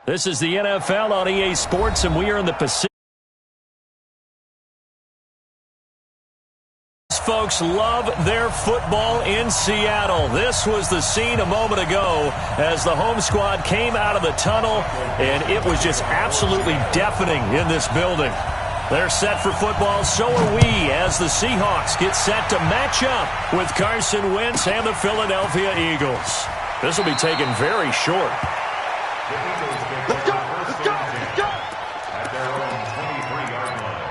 This is the NFL on EA Sports, and we are in the Pacific. Folks love their football in Seattle. This was the scene a moment ago as the home squad came out of the tunnel, and it was just absolutely deafening in this building. They're set for football, so are we, as the Seahawks get set to match up with Carson Wentz and the Philadelphia Eagles. This will be taken very short. Let's go! Let's go! Let's go! At their own 23-yard line.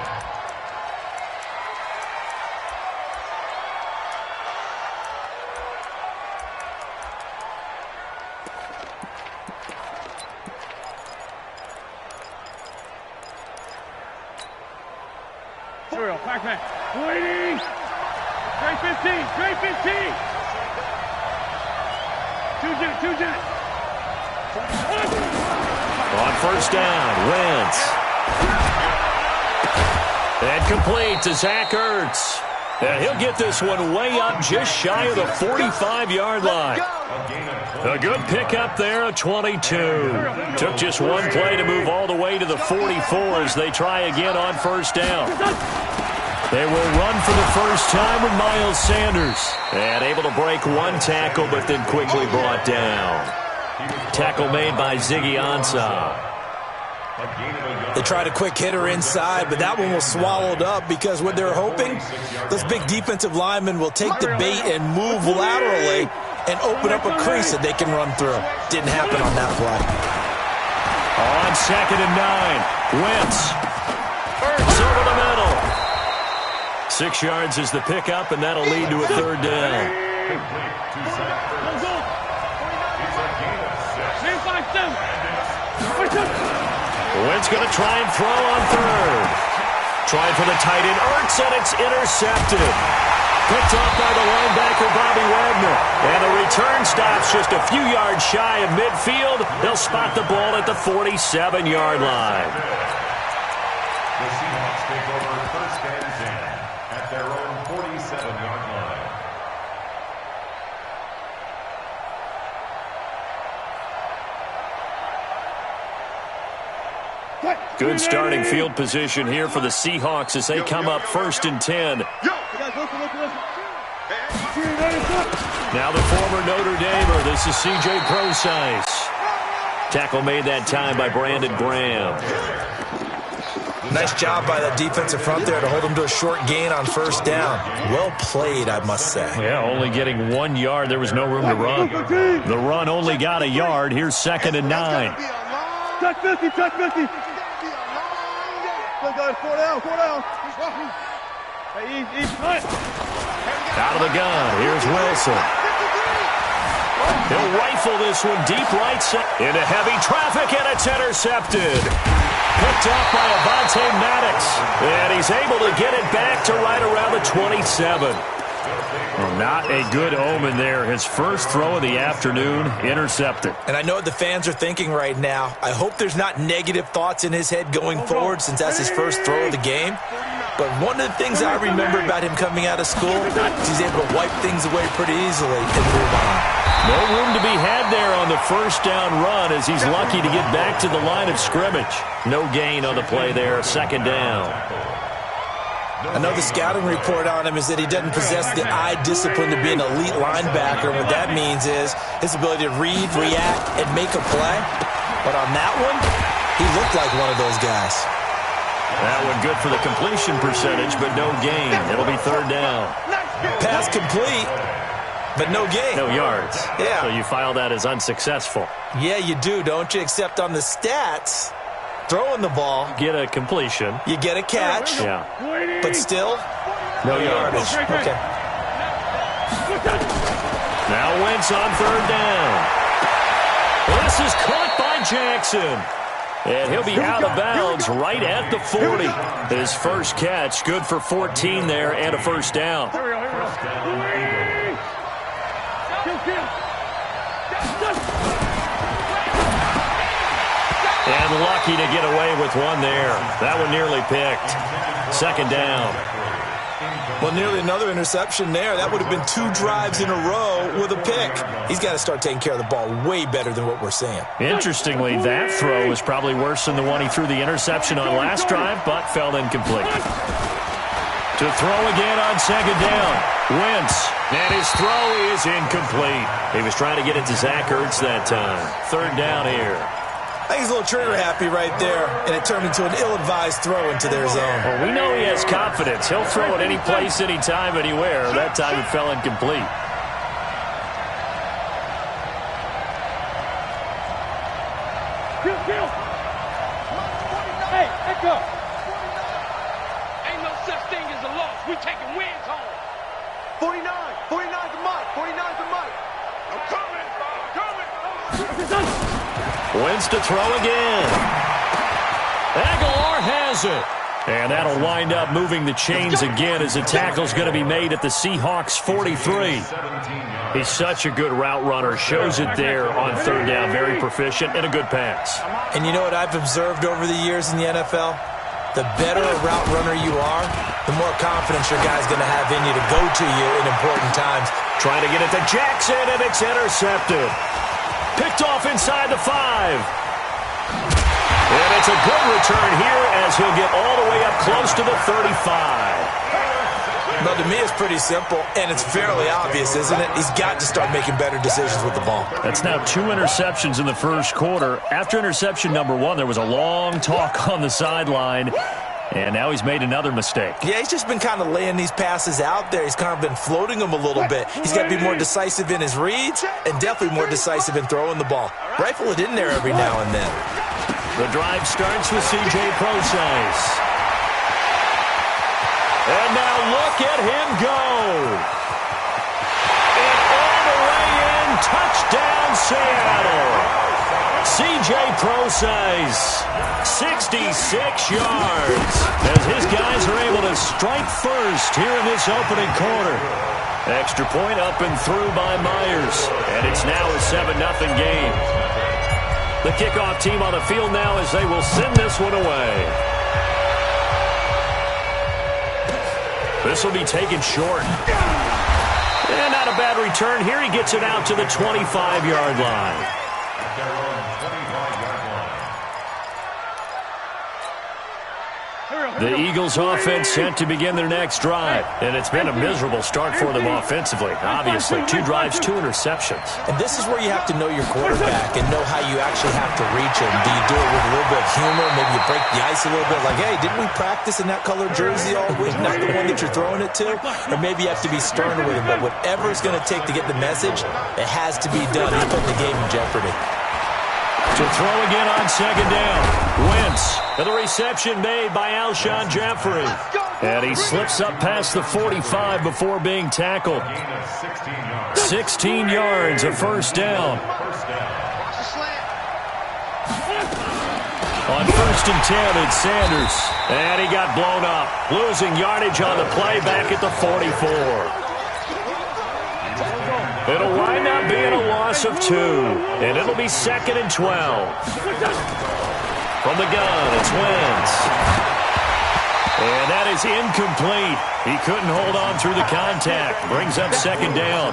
Serial, backpack. Waiting! Straight 15! Straight 15! Two jet! On first down, Wentz. And complete to Zach Ertz. And he'll get this one way up just shy of the 45-yard line. A good pickup there at 22. Took just one play to move all the way to the 44 as they try again on first down. They will run for the first time with Miles Sanders. And able to break one tackle, but then quickly brought down. Tackle made by Ziggy Ansah. They tried a quick hitter inside, but that one was swallowed up because what they're hoping, those big defensive linemen will take the bait and move laterally and open up a crease that they can run through. Didn't happen on that play. On 2nd and 9, Wentz. Ertz over the middle. 6 yards is the pickup, and that'll lead to a third down. Wentz going to try and throw on third. Trying for the tight end, Ertz, and it's intercepted. Picked off by the linebacker, Bobby Wagner. And the return stops just a few yards shy of midfield. They'll spot the ball at the 47-yard line. The Seahawks take over first and 10 at their own 47-yard line. Good starting field position here for the Seahawks as they come up 1st and 10. Now the former Notre Damer. This is C.J. Prosise. Tackle made that time by Brandon Graham. Nice job by the defensive front there to hold them to a short gain on first down. Well played, I must say. Yeah, only getting 1 yard. There was no room to run. The run only got a yard. Here's 2nd and 9. Check 50, check 50. Four down. Hey, easy. Out of the gun. Here's Wilson. He'll rifle this one deep right side into heavy traffic, and it's intercepted. Picked off by Avonte Maddox, and he's able to get it back to right around the 27. Well, not a good omen there. His first throw of the afternoon, intercepted. And I know what the fans are thinking right now. I hope there's not negative thoughts in his head going forward since that's his first throw of the game. But one of the things I remember about him coming out of school, he's able to wipe things away pretty easily and move on. No room to be had there on the first down run as he's lucky to get back to the line of scrimmage. No gain on the play there, 2nd down. I know the scouting report on him is that he doesn't possess the eye discipline to be an elite linebacker. What that means is his ability to read, react, and make a play. But on that one, he looked like one of those guys. That one good for the completion percentage, but no gain. It'll be 3rd down. Pass complete, but no gain. No yards. Yeah. So you file that as unsuccessful. Yeah, you do, don't you? Except on the stats, throwing the ball, Get a completion. you get a catch, Yeah. but still, No yardage. Okay. Now Wentz on 3rd down. This is caught by Jackson. And he'll be out of bounds right at the 40. His first catch, good for 14 there and a first down. And lucky to get away with one there. That one nearly picked. 2nd down. Well, nearly another interception there. That would have been 2 drives in a row with a pick. He's got to start taking care of the ball way better than what we're seeing. Interestingly, that throw was probably worse than the one he threw the interception on last drive, but fell incomplete. To throw again on second down. Wentz, and his throw is incomplete. He was trying to get it to Zach Ertz that time. Third down here. I think he's a little trigger happy right there, and it turned into an ill-advised throw into their zone. Well, we know he has confidence. He'll throw it any place, anytime, anywhere. That time it fell incomplete. Hey, let's go. Ain't no such thing as a loss. We taking wins home. 49's a Mike. 49's a Mike. I'm coming. I'm coming. Wentz to throw again. Aguilar has it. And that'll wind up moving the chains again as the tackle's going to be made at the Seahawks 43. He's such a good route runner. Shows it there on third down. Very proficient and a good pass. And you know what I've observed over the years in the NFL? The better a route runner you are, the more confidence your guy's going to have in you to go to you in important times. Trying to get it to Jackson, and it's intercepted. Picked off inside the 5. And it's a good return here as he'll get all the way up close to the 35. Well, to me, it's pretty simple, and it's fairly obvious, isn't it? He's got to start making better decisions with the ball. That's now 2 interceptions in the first quarter. After interception number 1, there was a long talk on the sideline. And now he's made another mistake. Yeah, he's just been kind of laying these passes out there. He's kind of been floating them a little bit. He's got to be more decisive in his reads and definitely more decisive in throwing the ball. Rifle it in there every now and then. The drive starts with C.J. Prosise. And now look at him go. And all the way in, touchdown Seattle. C.J. Prosise, 66 yards, as his guys are able to strike first here in this opening quarter. Extra point up and through by Myers, and it's now a 7-0 game. The kickoff team on the field now as they will send this one away. This will be taken short. And not a bad return here. He gets it out to the 25-yard line. The Eagles offense set to begin their next drive. And it's been a miserable start for them offensively. Obviously, 2 drives, 2 interceptions. And this is where you have to know your quarterback and know how you actually have to reach him. Do you do it with a little bit of humor? Maybe you break the ice a little bit. Like, hey, didn't we practice in that colored jersey all week? Not the one that you're throwing it to? Or maybe you have to be stern with him. But whatever it's going to take to get the message, it has to be done. He's putting the game in jeopardy. To throw again on second down. Wentz. And the reception made by Alshon Jeffrey. And he slips up past the 45 before being tackled. 16 yards, a first down. On 1st and 10, it's Sanders. And he got blown up. Losing yardage on the play back at the 44. It'll wind up being a loss of 2. And it'll be 2nd and 12. From the gun, it's Wentz. And that is incomplete. He couldn't hold on through the contact. Brings up 2nd down.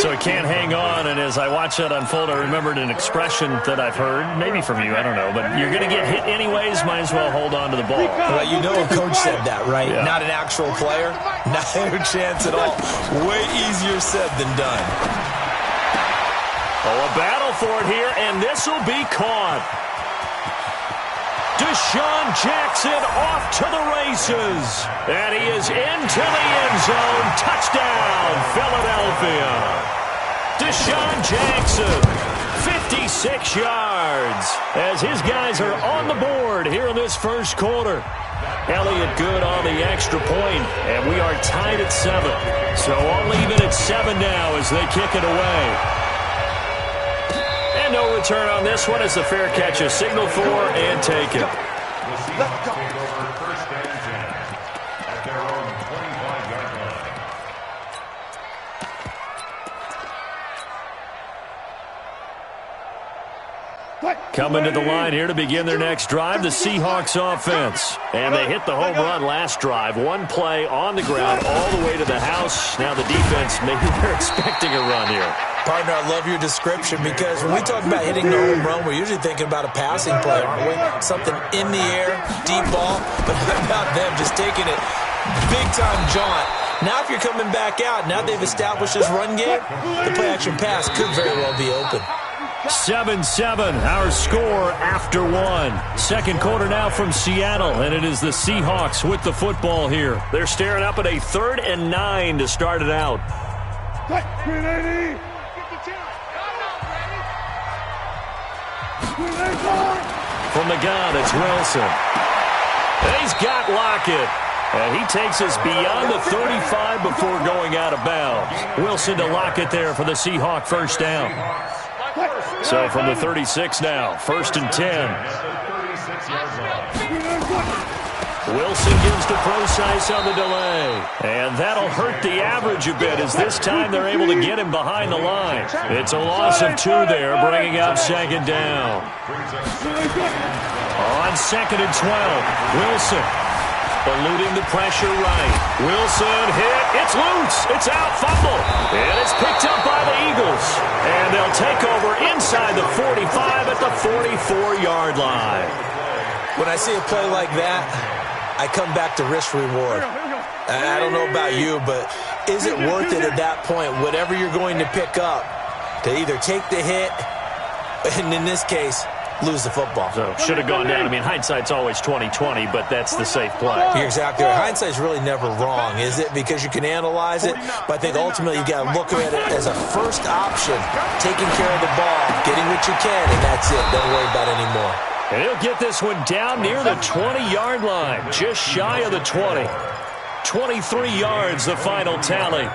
So he can't hang on. And as I watch that unfold, I remembered an expression that I've heard, maybe from you, I don't know. But you're going to get hit anyways, might as well hold on to the ball. Well, you know a coach said that, right? Yeah. Not an actual player. Not a chance at all. Way easier said than done. Oh, a battle for it here, and this will be caught. Deshaun Jackson off to the races. And he is into the end zone. Touchdown, Philadelphia. Deshaun Jackson, 56 yards, as his guys are on the board here in this first quarter. Elliott good on the extra point, and we are tied at 7. So all even at 7 now as they kick it away. And no return on this one as the fair catch is signaled for and taken. Let's go. Take over 1st and 10 at their own 25-yard line. Coming to the line here to begin their next drive, the Seahawks offense. And they hit the home run last drive. One play on the ground all the way to the house. Now the defense, maybe they're expecting a run here. Partner, I love your description because when we talk about hitting the home run, we're usually thinking about a passing play, aren't we? Something in the air, deep ball. But how about them just taking it big-time jaunt? Now if you're coming back out, now they've established this run game, the play-action pass could very well be open. 7-7, our score after one. Second quarter now from Seattle, and it is the Seahawks with the football here. They're staring up at a 3rd and 9 to start it out. From the gun, it's Wilson. And he's got Lockett. And he takes us beyond the 35 before going out of bounds. Wilson to Lockett there for the Seahawk first down. So from the 36 now, 1st and 10. Wilson gives to Procise on the delay. And that'll hurt the average a bit as this time they're able to get him behind the line. It's a loss of 2 there, bringing up 2nd down. On 2nd and 12, Wilson eluding the pressure right. Wilson hit. It's loose. It's out. Fumble. And it's picked up by the Eagles. And they'll take over inside the 45 at the 44-yard line. When I see a play like that, I come back to risk reward. I don't know about you, but is it worth it at that point, whatever you're going to pick up, to either take the hit, and in this case, lose the football? So should have gone down. I mean, hindsight's always 20/20, but that's the safe play. You're exactly right. Hindsight's really never wrong, is it? Because you can analyze it, but I think ultimately you got to look at it as a first option, taking care of the ball, getting what you can, and that's it. Don't worry about it anymore. And he'll get this one down near the 20-yard line, just shy of the 20. 23 yards, the final tally.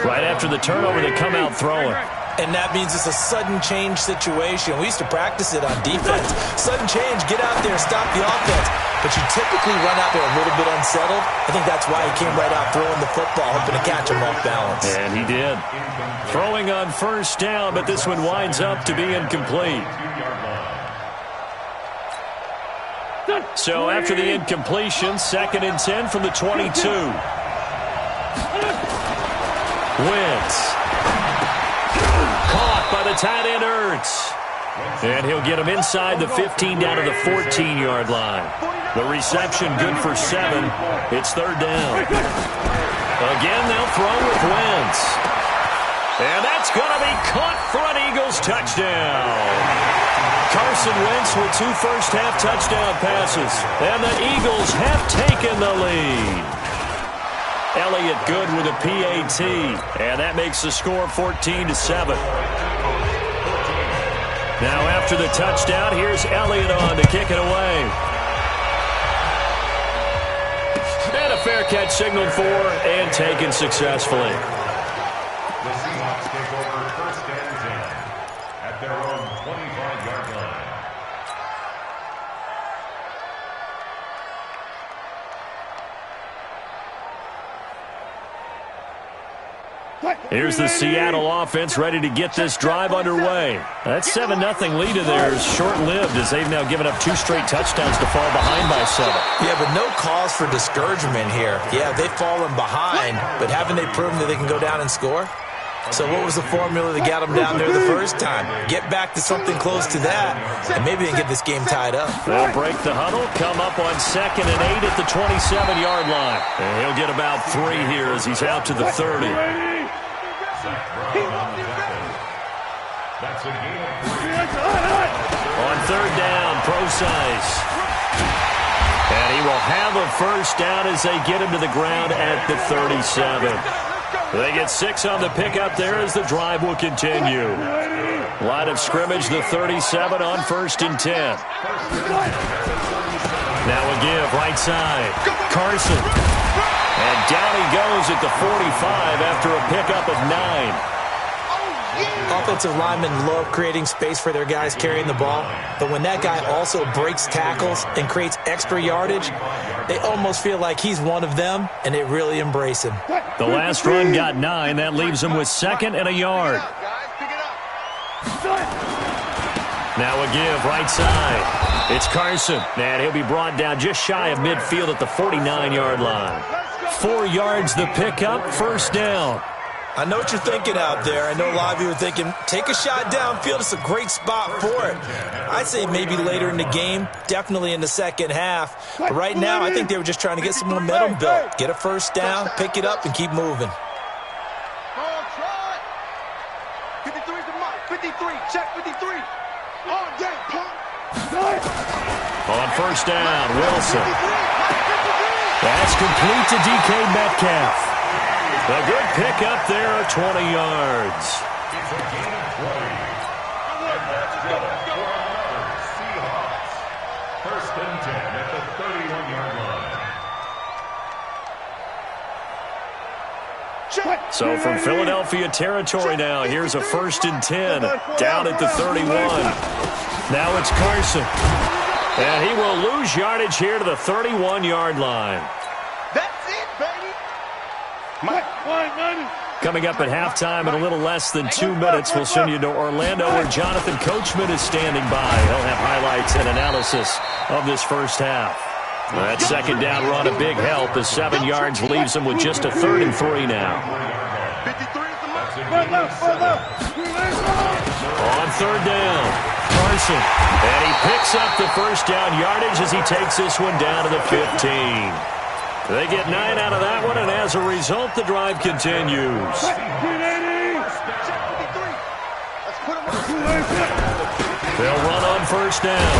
Right after the turnover, they come out throwing. And that means it's a sudden change situation. We used to practice it on defense. Sudden change, get out there, stop the offense. But you typically run out there a little bit unsettled. I think that's why he came right out throwing the football, hoping to catch him off balance. And he did. Throwing on first down, but this one winds up to be incomplete. So after the incompletion, 2nd and 10 from the 22. Wentz. Caught by the tight end, Ertz. And he'll get him inside the 15 down to the 14-yard line. The reception good for 7. It's 3rd down. Again, they'll throw with Wentz. And that's going to be caught for an Eagles touchdown. Carson Wentz with 2 first-half touchdown passes. And the Eagles have taken the lead. Elliott good with a PAT. And that makes the score 14-7. Now after the touchdown, here's Elliott on to kick it away. And a fair catch signaled for and taken successfully. The Seahawks take over 1st and 10 at their own 25-yard line. Here's the Seattle offense ready to get this drive underway. That 7-0 lead of theirs short-lived as they've now given up 2 straight touchdowns to fall behind by 7. Yeah, but no cause for discouragement here. Yeah, they've fallen behind, but haven't they proven that they can go down and score? So what was the formula that got them down there the first time? Get back to something close to that, and maybe they can get this game tied up. They'll break the huddle, come up on 2nd and 8 at the 27-yard line. And he'll get about 3 here as he's out to the 30. That's a gain of 3. On 3rd down, Procise. And he will have a first down as they get him to the ground at the 37. They get 6 on the pickup there as the drive will continue. Line of scrimmage, the 37 on 1st and 10. Now a give, right side. Carson. And down he goes at the 45 after a pickup of 9. Offensive linemen love creating space for their guys carrying the ball, but when that guy also breaks tackles and creates extra yardage, they almost feel like he's one of them, and they really embrace him. The last run got 9. That leaves him with 2nd and a yard. Now a give right side. It's Carson, and he'll be brought down just shy of midfield at the 49-yard line. 4 yards the pickup, first down. I know what you're thinking out there. I know a lot of you are thinking, take a shot downfield. It's a great spot for it. I'd say maybe later in the game, definitely in the second half. But right now, I think they were just trying to get some momentum built. Get a first down, pick it up, and keep moving. 53 is the mark. 53. Check 53. On first down, Wilson. That's complete to DK Metcalf. A good pickup there of 20 yards. It's a gain of 20. And that's good for another Seahawks. First and 10 at the 31-yard line. So from Philadelphia territory now, here's a first and 10 down at the 31. Now it's Carson. And he will lose yardage here to the 31-yard line. That's it, baby. Coming up at halftime in a little less than 2 minutes, we'll send you to Orlando where Jonathan Coachman is standing by. He'll have highlights and analysis of this first half. That second down run a big help as 7 yards leaves him with just a 3rd and 3 now. 53 is the mark. On third down, Carson. And he picks up the first down yardage as he takes this one down to the 15. They get 9 out of that one, and as a result, the drive continues. They'll run on first down.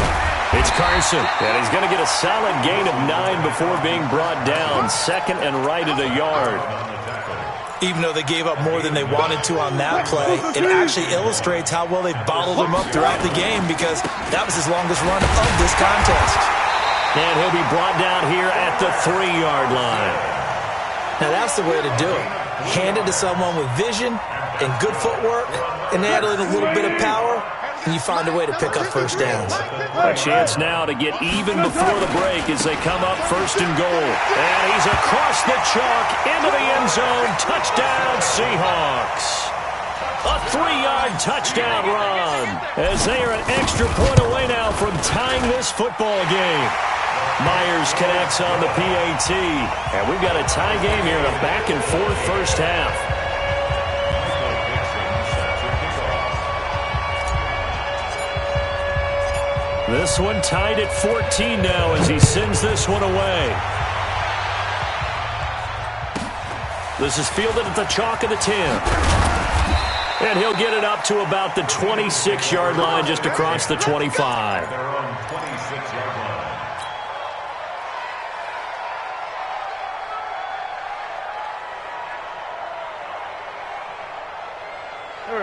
It's Carson, and he's going to get a solid gain of 9 before being brought down. Second and right at a yard. Even though they gave up more than they wanted to on that play, it actually illustrates how well they bottled them up throughout the game because that was his longest run of this contest. And he'll be brought down here at the 3-yard line. Now that's the way to do it. Hand it to someone with vision and good footwork, and add in a little bit of power, and you find a way to pick up first downs. A chance now to get even before the break as they come up first and goal. And he's across the chalk into the end zone. Touchdown, Seahawks. A 3-yard touchdown run as they are an extra point away now from tying this football game. Myers connects on the PAT. And we've got a tie game here in a back-and-forth first half. This one tied at 14 now as he sends this one away. This is fielded at the chalk of the 10. And he'll get it up to about the 26-yard line just across the 25. Their own 26-yard line.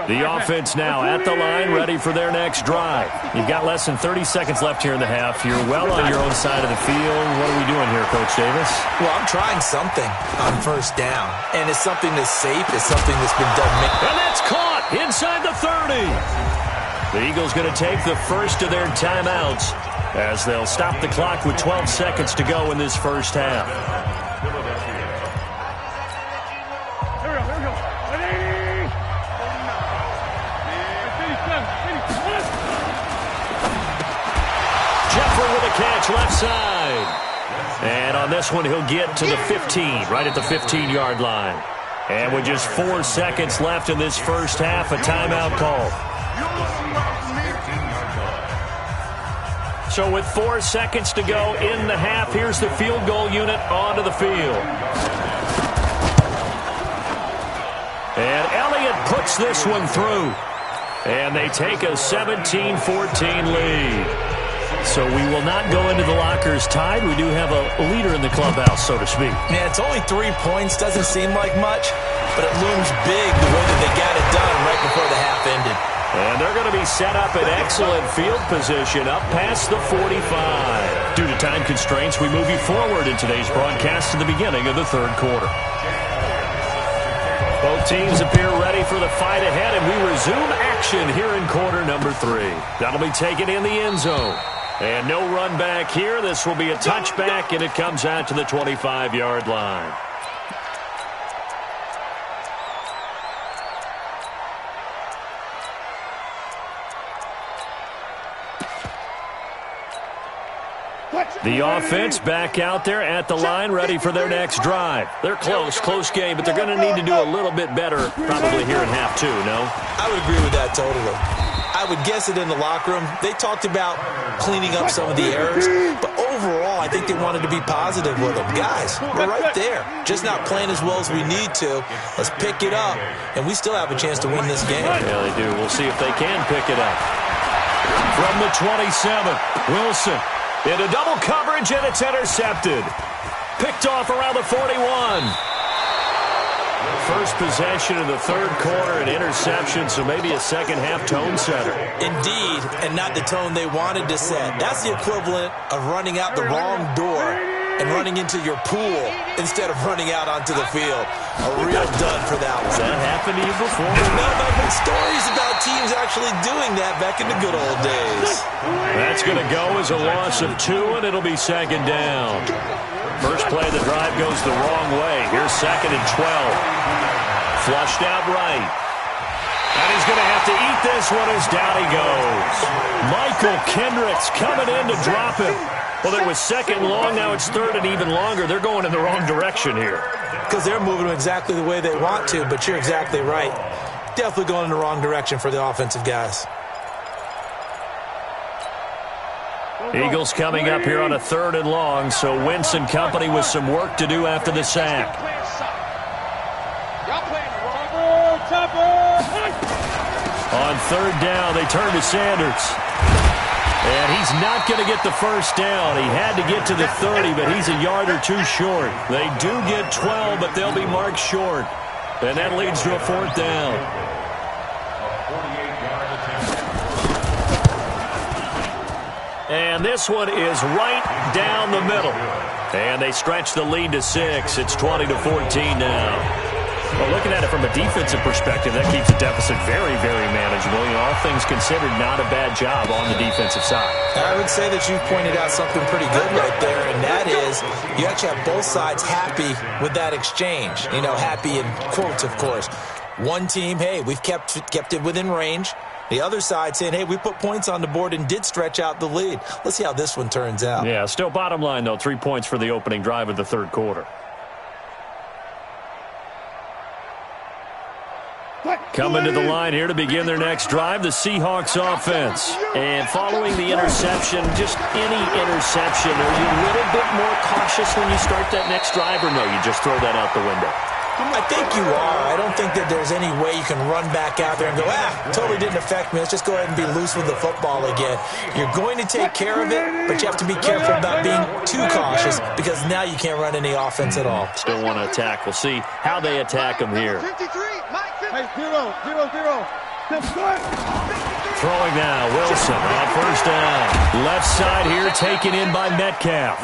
The offense now at the line, ready for their next drive. You've got less than 30 seconds left here in the half. You're well on your own side of the field. What are we doing here, Coach Davis? Well, I'm trying something on first down, and it's something that's safe. It's something that's been done. And that's caught inside the 30. The Eagles going to take the first of their timeouts as they'll stop the clock with 12 seconds to go in this first half. Catch left side. And on this one, he'll get to the 15, right at the 15-yard line. And with just 4 seconds left in this first half, a timeout call. So with 4 seconds to go in the half, here's the field goal unit onto the field. And Elliott puts this one through. And they take a 17-14 lead. So we will not go into the lockers tied. We do have a leader in the clubhouse, so to speak. Yeah, it's only 3 points. Doesn't seem like much, but it looms big the way that they got it done right before the half ended. And they're going to be set up in excellent field position up past the 45. Due to time constraints, we move you forward in today's broadcast to the beginning of the third quarter. Both teams appear ready for the fight ahead, and we resume action here in quarter number 3. That'll be taken in the end zone. And no run back here. This will be a touchback, and it comes out to the 25-yard line. The offense back out there at the line, ready for their next drive. They're close game, but they're going to need to do a little bit better probably here in half two, no? I would agree with that totally. I would guess it in the locker room. They talked about cleaning up some of the errors, but overall, I think they wanted to be positive with them. Guys, we're right there. Just not playing as well as we need to. Let's pick it up, and we still have a chance to win this game. Yeah, they do. We'll see if they can pick it up. From the 27, Wilson into double coverage, and it's intercepted. Picked off around the 41. First possession in the third quarter, an interception, so maybe a second-half tone setter. Indeed, and not the tone they wanted to set. That's the equivalent of running out the wrong door and running into your pool instead of running out onto the field. A real dud for that one. Has that happened to you before? No, but stories about teams actually doing that back in the good old days. That's going to go as a loss of 2, and it'll be second down. First play of the drive goes the wrong way. Here's second and 12. Flushed out right. And he's going to have to eat this one as down he goes. Michael Kendricks coming in to drop him. Well, it was second long. Now it's third and even longer. They're going in the wrong direction here. Because they're moving exactly the way they want to, but you're exactly right. Definitely going in the wrong direction for the offensive guys. Eagles coming up here on a third and long, so Wentz and company with some work to do after the sack. On third down, they turn to Sanders. And he's not going to get the first down. He had to get to the 30, but he's a yard or two short. They do get 12, but they'll be marked short. And that leads to a fourth down. And this one is right down the middle. And they stretch the lead to 6. It's 20-14 now. Well, looking at it from a defensive perspective, that keeps the deficit very, very manageable. You know, all things considered, not a bad job on the defensive side. I would say that you've pointed out something pretty good right there, and that is you actually have both sides happy with that exchange. You know, happy in quotes, of course. One team, hey, we've kept it within range. The other side saying, hey, we put points on the board and did stretch out the lead. Let's see how this one turns out. Yeah, still bottom line, though, 3 points for the opening drive of the third quarter. Coming to the line here to begin their next drive, the Seahawks offense. And following the interception, just any interception, are you a little bit more cautious when you start that next drive, or no, you just throw that out the window? I think you are. I don't think that there's any way you can run back out there and go, totally didn't affect me. Let's just go ahead and be loose with the football again. You're going to take care of it, but you have to be careful about being too cautious because now you can't run any offense at all. Still want to attack. We'll see how they attack them here. 53, Mike 50. Hey, 0. Throwing now, Wilson on first down. Left side here taken in by Metcalf.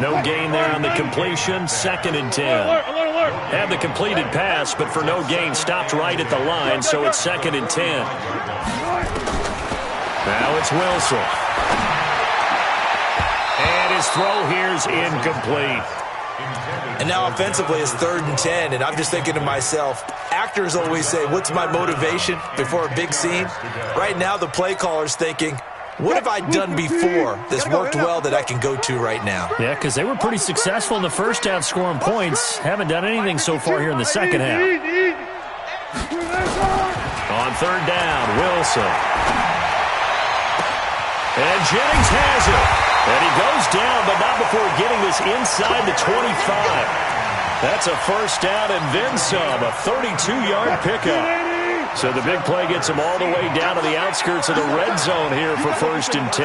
No gain there on the completion, second and 10. Had the completed pass, but for no gain, stopped right at the line, so it's second and 10. Now it's Wilson. And his throw here's incomplete. And now offensively it's third and 10, and I'm just thinking to myself, actors always say, what's my motivation before a big scene? Right now the play caller's thinking, what have I done before that's worked well that I can go to right now? Yeah, because they were pretty successful in the first half scoring points. Haven't done anything so far here in the second half. On third down, Wilson. And Jennings has it. And he goes down, but not before getting this inside the 25. That's a first down and then some, a 32-yard pickup. So the big play gets him all the way down to the outskirts of the red zone here for first and 10.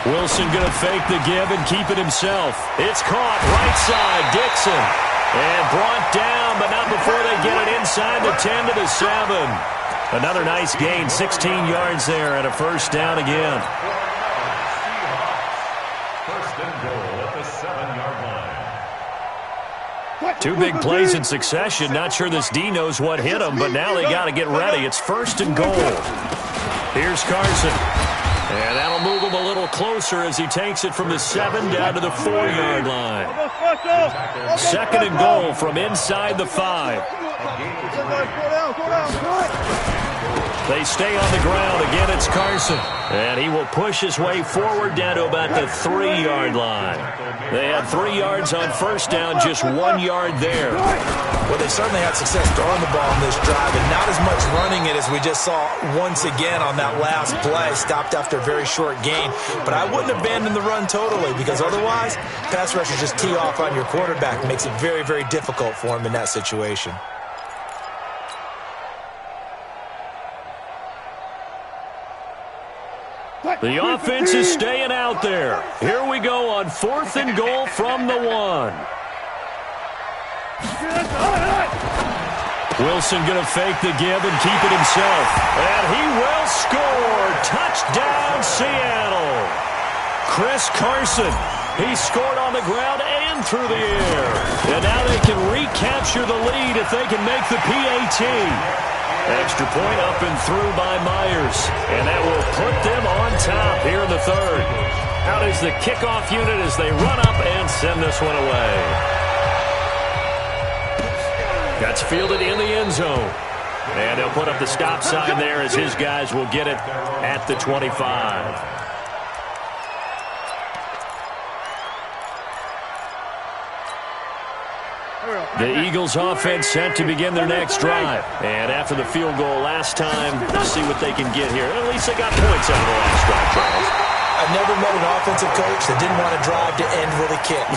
Wilson going to fake the give and keep it himself. It's caught right side, Dixon. And brought down, but not before they get it inside the 10 to the 7. Another nice gain, 16 yards there and a first down again. First and goal at the 7-yard line. Two big plays in succession. Not sure this D knows what hit him, but now they got to get ready. It's first and goal. Here's Carson. And that'll move him a little closer as he takes it from the 7 down to the 4-yard line. Second and goal from inside the 5. They stay on the ground. Again, it's Carson. And he will push his way forward down to about the 3-yard line. They had 3 yards on first down, just 1 yard there. Well, they certainly had success throwing the ball in this drive, and not as much running it as we just saw once again on that last play. Stopped after a very short gain. But I wouldn't abandon the run totally, because otherwise, pass rushers just tee off on your quarterback. It makes it very, very difficult for him in that situation. The offense is staying out there. Here we go on 4th and goal from the 1. Wilson going to fake the give and keep it himself. And he will score. Touchdown, Seattle. Chris Carson. He scored on the ground and through the air. And now they can recapture the lead if they can make the PAT. Extra point up and through by Myers. And that will put them on top here in the 3rd. Out is the kickoff unit as they run up and send this one away. That's fielded in the end zone. And they'll put up the stop sign there as his guys will get it at the 25. The Eagles offense set to begin their next drive. And after the field goal last time, let's see what they can get here. At least they got points out of the last drive, Charles. I've never met an offensive coach that didn't want to drive to end with a kick.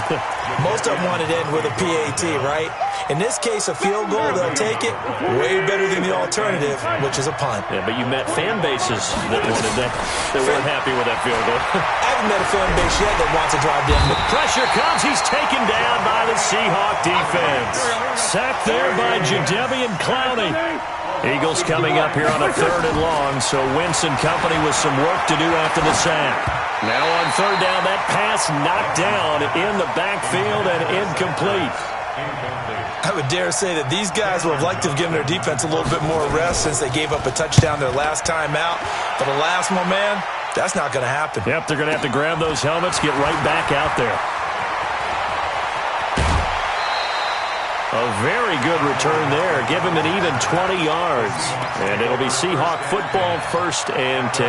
Most of them wanted to end with a PAT, right? In this case, a field goal, they'll take it way better than the alternative, which is a punt. Yeah, but you met fan bases that wanted that weren't happy with that field goal. I haven't met a fan base yet that wants to drive to end with. Pressure comes. He's taken down by the Seahawk defense. Sacked there by Jadeveon Clowney. Eagles coming up here on a 3rd and long, so Wentz and company with some work to do after the sack. Now on 3rd down, that pass knocked down in the backfield and incomplete. I would dare say that these guys would have liked to have given their defense a little bit more rest since they gave up a touchdown their last time out. But alas, my man, that's not going to happen. Yep, they're going to have to grab those helmets, get right back out there. A very good return there. Give him an even 20 yards. And it'll be Seahawk football, 1st and 10.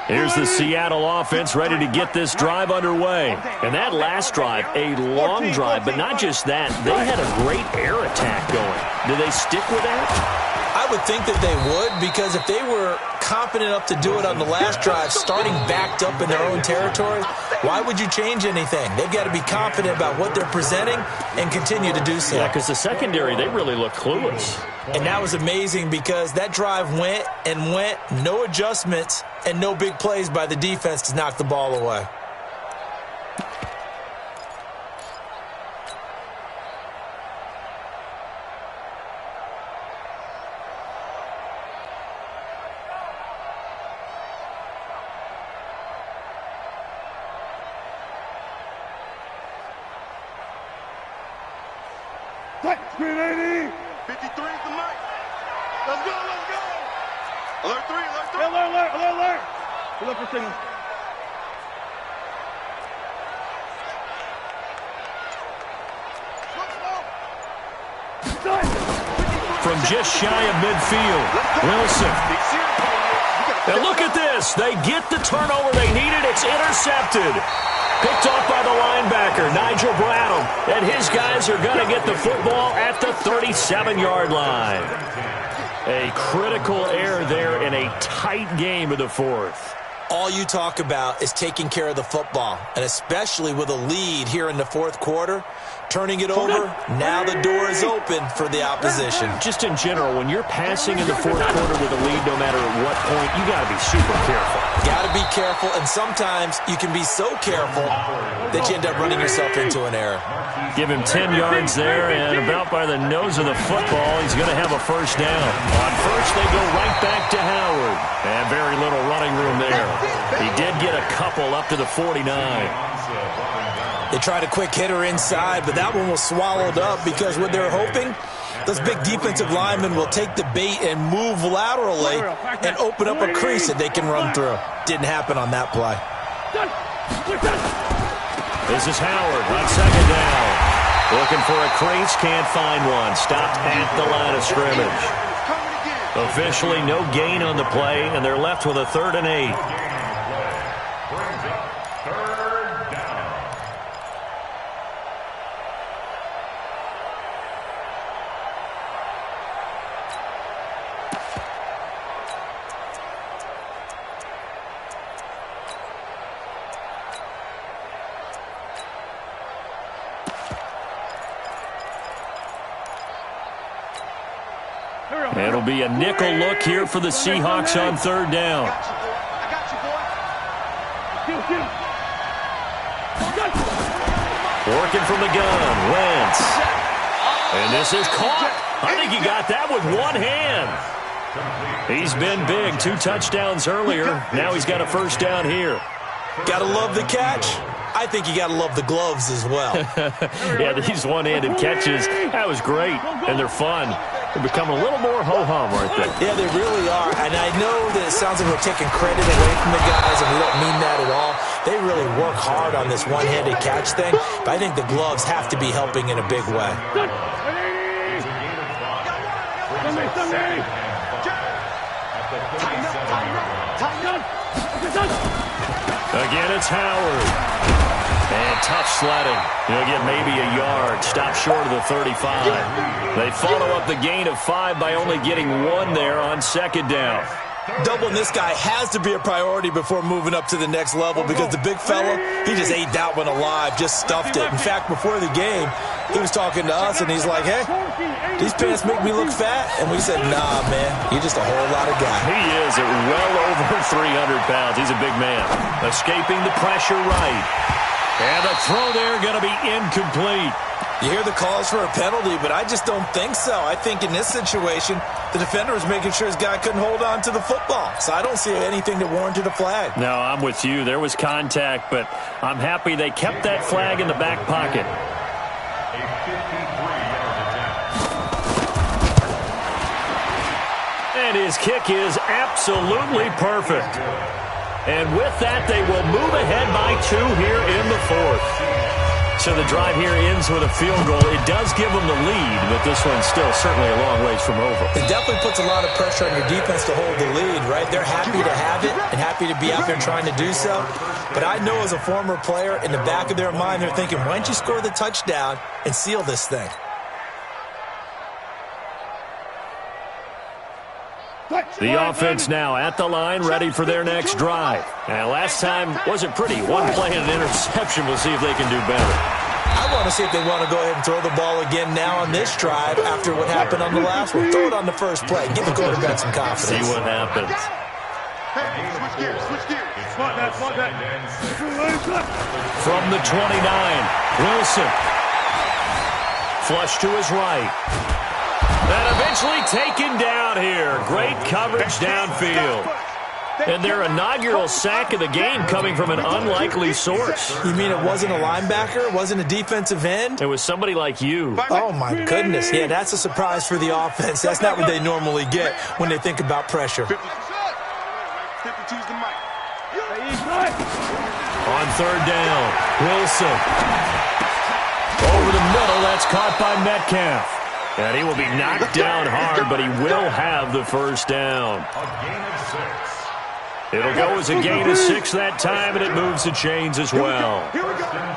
Here's the Seattle offense ready to get this drive underway. And that last drive, a long drive, but not just that. They had a great air attack going. Do they stick with that? I would think that they would, because if they were confident enough to do it on the last drive, starting backed up in their own territory, why would you change anything? They've got to be confident about what they're presenting and continue to do so. Yeah, because the secondary, they really look clueless. And that was amazing because that drive went and went, no adjustments, and no big plays by the defense to knock the ball away. Screen 80. 53 is the mic. Let's go, let's go. Alert 3, alert 3. Alert. Look for signal. From just shy of midfield, Wilson. Now look at this. They get the turnover they needed. It's intercepted. Picked off by the linebacker, Nigel Bradham. And his guys are going to get the football at the 37-yard line. A critical error there in a tight game of the 4th. All you talk about is taking care of the football, and especially with a lead here in the 4th quarter, turning it over, now the door is open for the opposition. Just in general, when you're passing in the 4th quarter with a lead, no matter at what point, you got to be super careful. Got to be careful, and sometimes you can be so careful that you end up running yourself into an error. Give him 10 yards there, and about by the nose of the football, he's going to have a first down. On first, they go right back to Howard. And very little running room there. He did get a couple up to the 49. They tried a quick hitter inside, but that one was swallowed up because what they're hoping Those big defensive linemen will take the bait and move laterally and open up a crease that they can run through. Didn't happen on that play. This is Howard on second down. Looking for a crease, can't find one. Stopped at the line of scrimmage. Officially no gain on the play, and they're left with a 3rd and 8. Brings up 3rd down. It'll be a nickel look here for the Seahawks on 3rd down. Working from the gun, Wentz. And this is caught. I think he got that with one hand. He's been big. 2 touchdowns earlier. Now he's got a 1st down here. Gotta love the catch. I think you gotta love the gloves as well. Yeah, these one-handed catches, that was great. And they're fun. They're becoming a little more ho-hum right there. Yeah, they really are. And I know that it sounds like we're taking credit away from the guys, and we don't mean that at all. They really work hard on this one-handed catch thing, but I think the gloves have to be helping in a big way. Again, it's Howard. And tough sledding. He'll get maybe a yard. Stop short of the 35. They follow up the gain of 5 by only getting 1 there on 2nd down. Doubling this guy has to be a priority before moving up to the next level because the big fella, he just ate that one alive, just stuffed it. In fact, before the game, he was talking to us, and he's like, hey, these pants make me look fat. And we said, nah, man, you're just a whole lot of guy. He is at well over 300 pounds. He's a big man. Escaping the pressure right. And the throw there going to be incomplete. You hear the calls for a penalty, but I just don't think so. I think in this situation, the defender was making sure his guy couldn't hold on to the football. So I don't see anything that warranted a flag. No, I'm with you. There was contact, but I'm happy they kept that flag in the back pocket. A 53-yard attempt. And his kick is absolutely perfect. And with that, they will move ahead by 2 here in the 4th. So the drive here ends with a field goal. It does give them the lead, but this one's still certainly a long ways from over. It definitely puts a lot of pressure on your defense to hold the lead, right? They're happy to have it and happy to be out there trying to do so. But I know as a former player, in the back of their mind, they're thinking, why don't you score the touchdown and seal this thing? The offense now at the line, ready for their next drive. And last time wasn't pretty. 1 play and an interception. We'll see if they can do better. I want to see if they want to go ahead and throw the ball again now on this drive after what happened on the last one. Throw it on the first play. Give the quarterback some confidence. See what happens. Hey, switch gears, switch gears. Spot that, spot that. From the 29, Wilson. Flush to his right. And eventually taken down here. Great coverage downfield. And their inaugural sack of the game coming from an unlikely source. You mean it wasn't a linebacker? It wasn't a defensive end? It was somebody like you. Oh, my goodness. Yeah, that's a surprise for the offense. That's not what they normally get when they think about pressure. 52's the mic. On 3rd down, Wilson. Over the middle, that's caught by Metcalf. And he will be knocked down hard, but he will have the 1st down. A gain of 6. It'll go as a gain of 6 that time, and it moves the chains as well.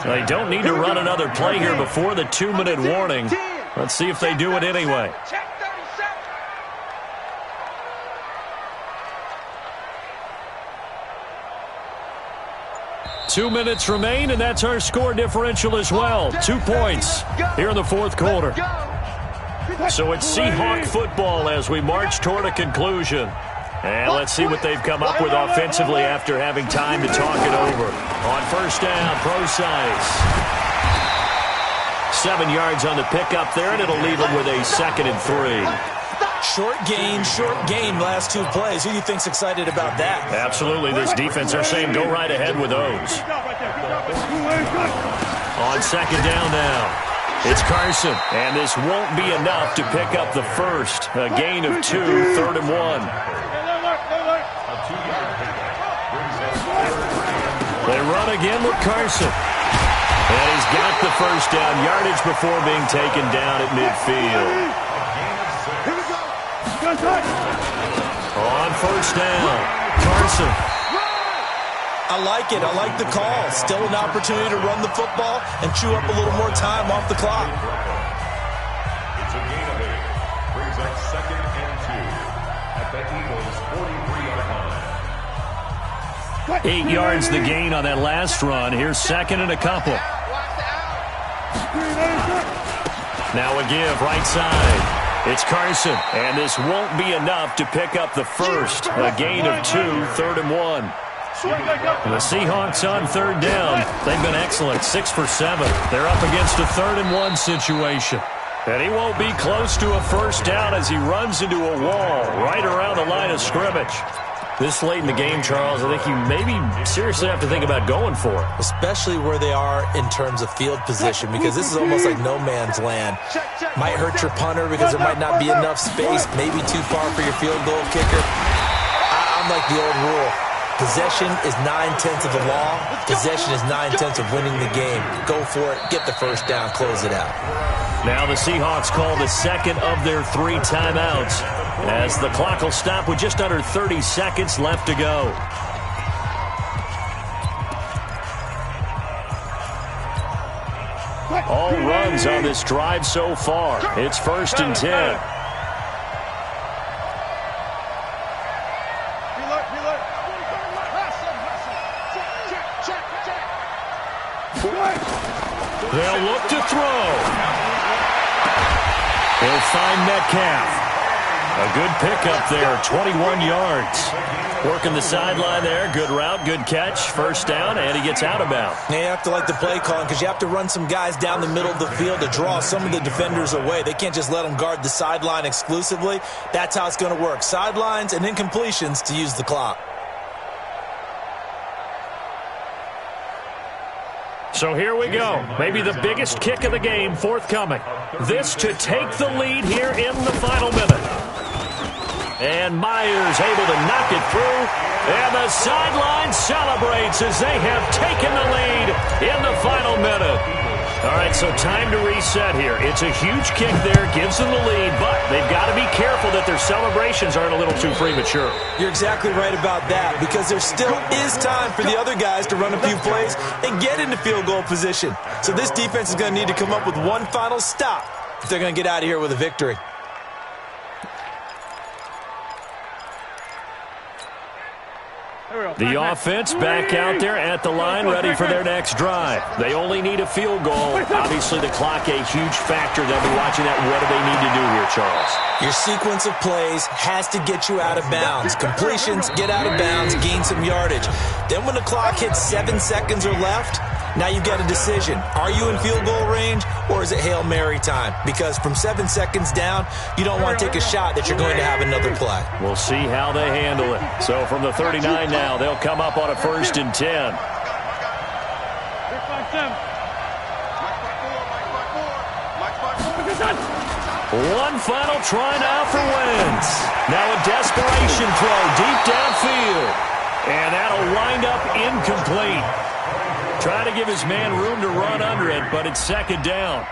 They don't need to run another play here before the 2-minute warning. Let's see if they do it anyway. Check 2 minutes remain, and that's our score differential as well. 2 points here in the 4th quarter. So it's Seahawk football as we march toward a conclusion. And let's see what they've come up with offensively after having time to talk it over. On 1st down, Procise. 7 yards on the pickup there, and it'll leave them with a 2nd and 3. Short gain last 2 plays. Who do you think's excited about that? Absolutely. This defense, they're saying go right ahead with those. On 2nd down now. It's Carson, and this won't be enough to pick up the first. A gain of 2, 3rd and 1. They run again with Carson. And he's got the first down, yardage before being taken down at midfield. On first down, Carson. I like it. I like the call. Still an opportunity to run the football and chew up a little more time off the clock. It's a gain of 8. Brings up 2nd and 2 at the Eagles' 43-yard line. 8 yards the gain on that last run. Here's 2nd and a couple. Now a give right side. It's Carson, and this won't be enough to pick up the first. A gain of 2, 3rd and 1. And the Seahawks on 3rd down. They've been excellent, 6 for 7. They're up against a 3rd and 1 situation. And he won't be close to a first down as he runs into a wall right around the line of scrimmage. This late in the game, Charles, I think you maybe seriously have to think about going for it. Especially where they are in terms of field position, because this is almost like no man's land. Might hurt your punter because there might not be enough space, maybe too far for your field goal kicker. I'm like the old rule. Possession is 9/10 of the law. Possession is 9/10 of winning the game. Go for it, get the first down, close it out. Now the Seahawks call the second of their 3 timeouts as the clock will stop with just under 30 seconds left to go. All runs on this drive so far. It's 1st and 10. They'll look to throw. He'll find Metcalf. A good pickup there, 21 yards. Working the sideline there. Good route, good catch. First down, and he gets out of bounds. Now you have to like the play calling because you have to run some guys down the middle of the field to draw some of the defenders away. They can't just let them guard the sideline exclusively. That's how it's going to work. Sidelines and incompletions to use the clock. So here we go. Maybe the biggest kick of the game forthcoming. This to take the lead here in the final minute. And Myers able to knock it through. And the sideline celebrates as they have taken the lead in the final minute. All right, so time to reset here. It's a huge kick there, gives them the lead, but they've got to be careful that their celebrations aren't a little too premature. You're exactly right about that because there still is time for the other guys to run a few plays and get into field goal position. So this defense is going to need to come up with one final stop if they're going to get out of here with a victory. The offense back out there at the line, ready for their next drive. They only need a field goal. Obviously, the clock a huge factor. They'll be watching that. What do they need to do here, Charles? Your sequence of plays has to get you out of bounds. Completions, get out of bounds, gain some yardage. Then when the clock hits 7 seconds or left, now you've got a decision. Are you in field goal range or is it Hail Mary time? Because from 7 seconds down, you don't want to take a shot that you're going to have another play. We'll see how they handle it. So from the 39 now, they'll come up on a 1st and 10. One final try now for Wentz. Now a desperation throw deep downfield. And that'll wind up incomplete. Trying to give his man room to run under it, but it's 2nd down.